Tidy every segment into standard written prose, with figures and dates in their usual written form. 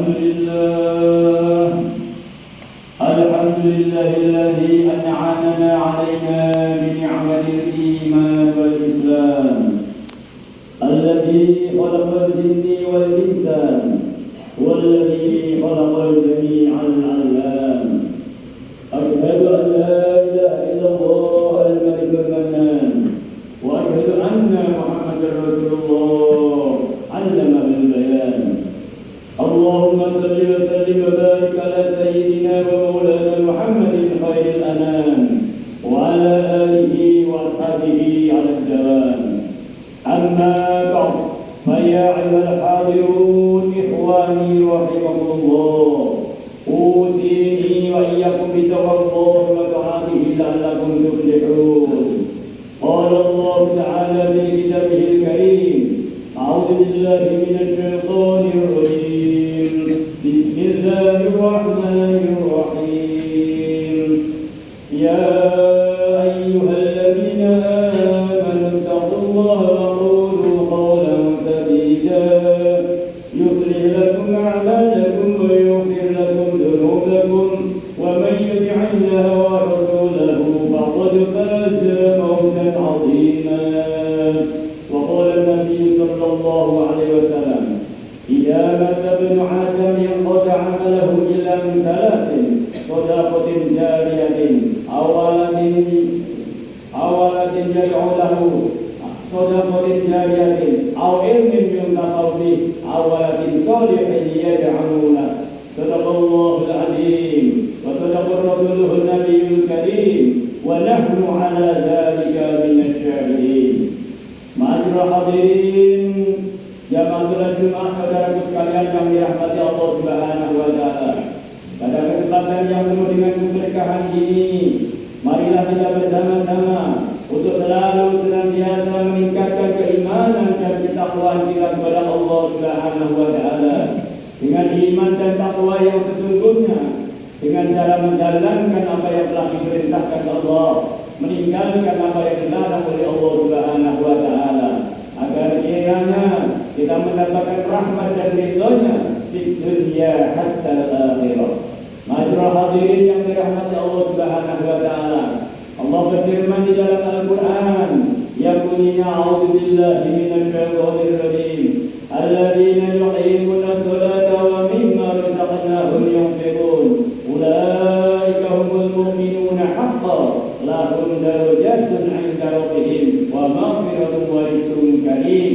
الحمد لله الذي أنعمنا علينا بنعمة الإيمان والإسلام، الذي خلق الجن والإنسان، والذي خلق الجميع العلام. أشهد أن لا إله إلا الله الملك المنان، وأشهد أن محمدا رسول الله علم بالبيان. اللهم صل وسلم وبارك على سيدنا ومولانا محمد خير الأنام، وعلى آله وأصحابه على الدوام. أما بعد، فيا أيها الحاضرون إخواني رحمكم الله، أوصيني وإياكم بتقوى الله وطاعته لعلكم تفلحون. قال الله تعالى في كتابه الكريم: أعوذ بالله من الشيطان الرجيم، بسم الله الرحمن الرحيم. يا أيها الذين آمنوا اتقوا الله وقولوا قولا سديدا يصلح لكم أعمالكم ويغفر لكم ذنوبكم، ومن يطع الله ورسوله فقد فاز فوزا عظيما. وقال النبي صلى الله عليه وسلم: إذا مات ابن آدم انقطع عمله إلا من ثلاث: صدقة جارية أو ولد يدعو له، صدقة جارية أو علم ينتفع به، أو ولد صالح يدعو له. صدق الله العظيم وصدق رسوله النبي الكريم، ونحن على ذلك من الشاهدين. Ma'asyiral hadirin, jamaah salat Jumat, saudaraku sekalian yang dirahmati Allah Subhanahu wa taala. Pada kesempatan yang penuh dengan keberkahan ini, marilah kita bersama-sama untuk selalu senantiasa meningkatkan keimanan dan ketakwaan kita kepada Allah Subhanahu wa taala. Dengan iman dan takwa yang sesungguhnya, dengan cara menjalankan apa yang telah diperintahkan Allah, meninggalkan apa yang dilarang oleh Allah Subhanahu wa taala, agar kiranya kita mendapatkan rahmat dan ridhonya di dunia hatta al-akhirah. Ma'asyiral hadirin yang dirahmati Allah Subhanahu wa taala, Allah berfirman di dalam Al-Qur'an yang bunyinya: A'udzu billahi minasyaitonir rajim. Alladzina yuqimuna sholata wa mimma razaqnahum yunfiqun. Ulaika humul mu'minuna haqqan, lahum darajatun 'inda rabbihim wa maghfiratun wa rizqun karim.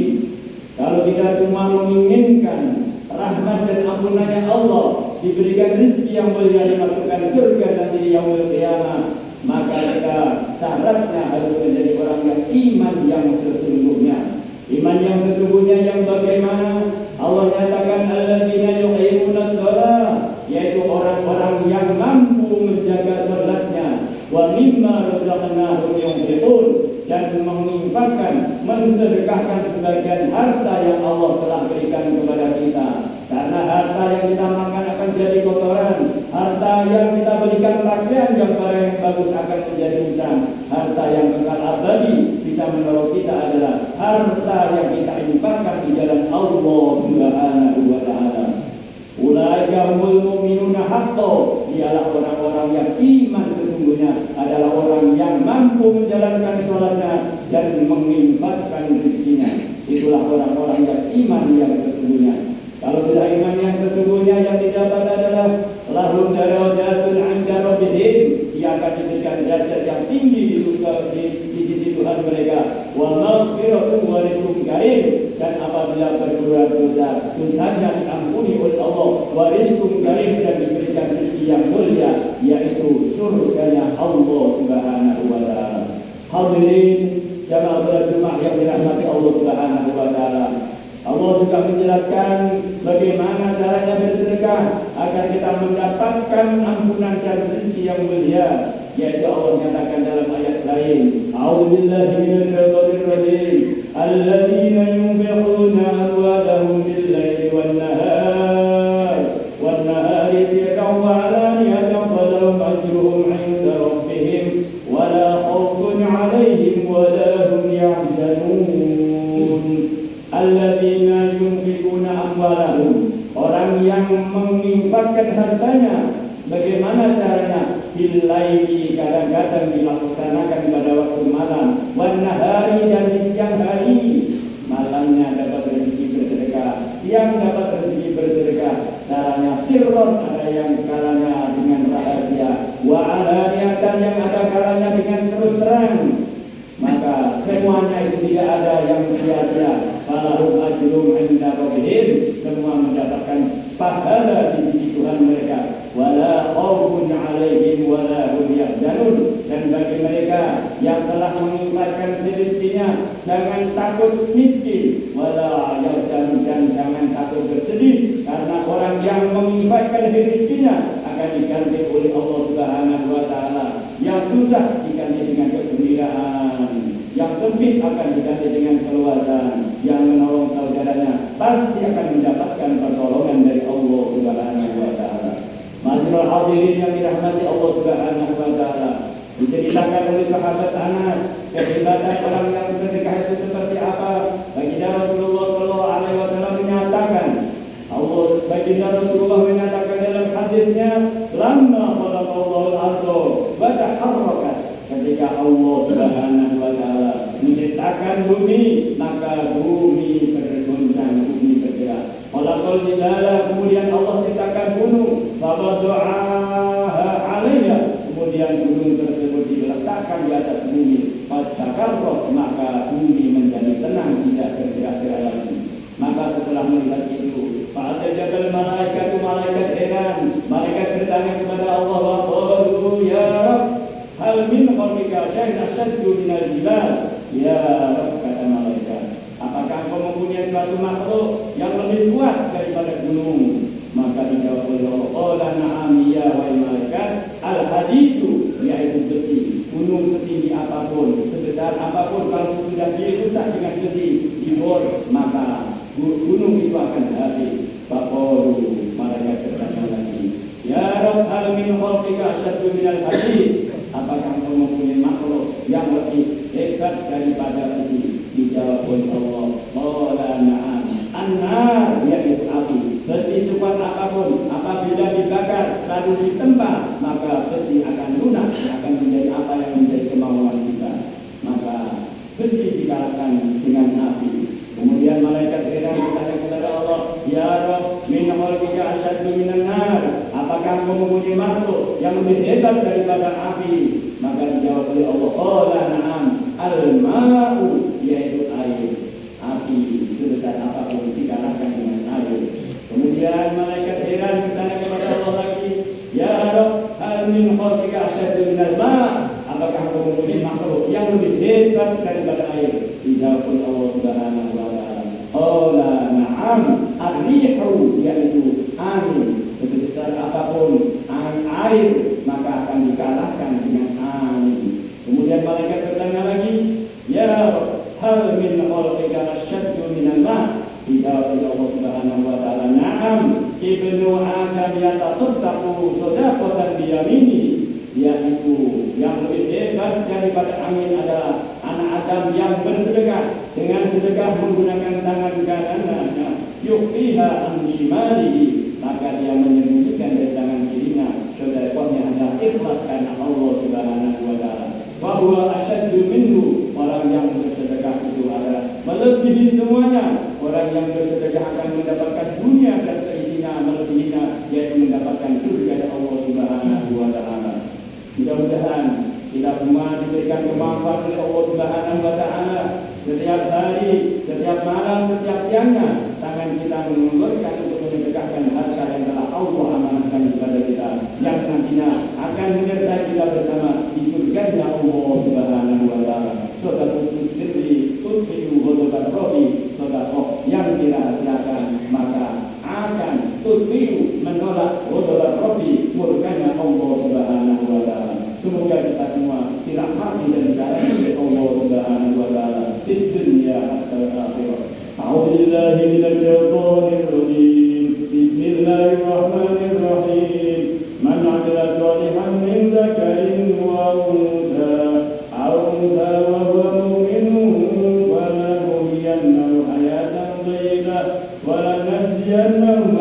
Kalau kita semua menginginkan rahmat dan ampunannya Allah, diberikan rezeki yang mulia, dimasukkan surga nanti di yaumul qiyamah, maka kita syaratnya harus menjadi orang yang iman yang sesungguhnya. Iman yang sesungguhnya yang bagaimana? Allah nyatakan alladzina yuqimuna shalah, yaitu orang-orang yang mampu menjaga salatnya, wa mimma razaqnahum yunfiqun, dan menginfakkan, mensedekahkan sebagian harta yang Allah telah berikan kepada kita. Karena harta yang kita makan akan jadi kotoran, harta yang kita berikan pakaian yang bagus akan menjadi usang, harta yang kekal abadi bisa menolong kita adalah harta yang kita infakkan di jalan Allah Subhanahu wa taala. Ulaika humul mu'minuna haqqan, dialah orang-orang yang iman sesungguhnya, adalah orang yang mampu menjalankan salatnya dan menginfakkan rezekinya. Itulah orang-orang yang iman yang sesungguhnya. Kalau sudah iman yang sesungguhnya, yang didapat adalah lahum darajatun 'inda rabbihim, ia akan diberikan derajat yang tinggi di sisi Tuhan mereka, wa maghfiratun wa rizqun karim, dan apabila berbuat dosa, dosanya diampuni oleh Allah, wa rizqun karim, dan diberikan rezeki yang mulia, yaitu surganya Allah Subhanahu wa taala. Hadirin jamaah salat Jumat yang dirahmati Allah Subhanahu wa taala, Allah juga menjelaskan bagaimana caranya bersedekah agar kita mendapatkan ampunan dan rezeki yang mulia, yaitu Allah nyatakan dalam ayat lain: A'udzu billahi minasyaitonir rajim. Alladzina yunfiquna amwalahum bil-laili wan-nahari sirran wa 'alaniyatan falahum ajruhum 'inda rabbihim wa la khaufun 'alaihim wa la hum yahzanun. Alladzina yunfiquna amwalahum, orang yang puasanya bagaimana caranya? Billaili, kadang-kadang dilaksanakan pada waktu malam, wan nahari, dan di siang hari. Malamnya dapat rezeki bersedekah, siang dapat rezeki bersedekah. Caranya sirron, ada yang kalanya dengan rahasia, wa alaniyatan, yang ada kalanya dengan terus terang. Maka semuanya itu tidak ada yang sia-sia. Falahum ajrum 'inda rabbihim, semua mendapatkan pahala di sisi Tuhan mereka. Wala khaufun 'alaihim wala hum yahzanun, dan bagi mereka yang telah menginfakkan serizkinya jangan takut miskin, wala yahzanun, dan jangan takut bersedih, karena orang yang menginfakkan rezekinya akan diganti oleh Allah Subhanahu wa taala. Yang susah diganti dengan kegembiraan, yang sempit akan diganti dengan keluasan, yang menolong saudaranya pasti akan mendapatkan pertolongan dari Allah Subhanahu wa taala. Masyiral hadirin yang dirahmati Allah Subhanahu wa taala, diceritakan oleh sahabat Anas kehebatan orang yang sedekah itu seperti apa. Baginda Rasulullah sallallahu alaihi wasallam menyatakan, baginda Rasulullah menyatakan dalam hadisnya, lamma khalaqallahu al-ardha wa taharrakat, ketika Allah Subhanahu wa taala menciptakan bumi, maka bumi bergoncang, bumi bergerak. Khalaqal jibala, kemudian Allah ciptakan gunung, fa wada'aha 'alayha, kemudian gunung tersebut diletakkan di atas bumi, fastakarrat, maka bumi menjadi tenang, tidak bergerak-gerak lagi. Maka setelah melihat itu, fa'atajabal malaikatu, malaikat heran, malaikat bertanya kepada Allah, wa qalu ya Rabb, hal min khalqika syai'un ashaddu minal jibal. Ya Rabb, kata malaikat, apakah engkau mempunyai suatu makhluk yang lebih kuat daripada gunung? Maka dijawab oleh Allah, qala na'am ya wahai malaikat, al-hadidu, yaitu besi. Gunung setinggi apapun, sebesar apapun, kalau sudah dirusak dengan besi, dibor, maka gunung itu akan habis. Faqalu, malaikat bertanya lagi, ya Rabb, hal min khalqika ashaddu minal hadid, apakah engkau mempunyai makhluk yang lebih hebat daripada besi? Dijawab oleh Allah, qala na'am, an-nar, yaitu api. Besi sekuat apapun, apabila dibakar lalu ditempa, maka besi akan lunak, akan menjadi apa yang menjadi kemauan kita. Maka besi dikalahkan dengan api. Kemudian malaikat heran bertanya kepada Allah, ya Rabb, min khalqika ashaddu minan nar, apakah engkau mempunyai makhluk yang lebih hebat daripada api? Maka dijawab oleh Allah, qala na'am, al-ma'u, yaitu air. Api sebesar apapun dikalahkan dengan air. Kemudian malaikat heran bertanya kepada Allah lagi, ya Rabb, hal min khalqika ashaddu minal ma', apakah engkau mempunyai makhluk yang lebih hebat daripada air? Dijawab oleh Allah Subhanahu wa taala, qala na'am, ar-rihu, yaitu angin. Sebesar apapun angin air, maka akan dikalahkan dengan angin. Kemudian malaikat bertanya lagi, ya Rabb, hal min khalqika ashaddu minal ma'. Dijawab oleh Allah Subhanahu wa taala, na'am, ibnu adam yatasaddaqu shadaqatan biyamini, yaitu yang lebih hebat daripada angin adalah anak Adam yang bersedekah dengan sedekah menggunakan tangan kanannya, yufiha an shimalihi, maka dia menyembunyikan dari tangan kirinya. Sedekahnya adalah ikhlas karena Allah Subhanahu wa taala. Wa huwa ashaddu minhu, orang yang bersedekah itu adalah melebihi semuanya. Orang yang bersedekah akan mendapatkan dunia dan seisinya, melebihinya, yaitu mendapatkan surga dari Allah Subhanahu wa taala. Mudah-mudahan kita semua diberikan kemampuan oleh Allah Subhanahu wa taala. Setiap hari, setiap malam, setiap siangnya, tangan kita mengeluarkan untuk menyedekahkan harta yang telah Allah amanahkan kepada kita, yang nantinya akan menyertai kita bersama di surga Allah Subhanahu wa taala. Sedekah sirri tudfi'u ghadaban rabbi, sedekah yang dirahasiakan maka akan tudfi'u, menolak ghadaban rabbi, murkanya Allah Subhanahu wa taala. Semoga kita semua dirahmati dan disayangi oleh Allah Subhanahu wa taala di dunia dan akhirat. A'udzubillahi minasyaitonir rajim. Bismillahirrahmanirrahim. Man 'amila shalihan min dzakarin wa untha aw untha wa huwa mu'minun falanuhyiyannahu hayatan thayyibah wa lanajziyannahum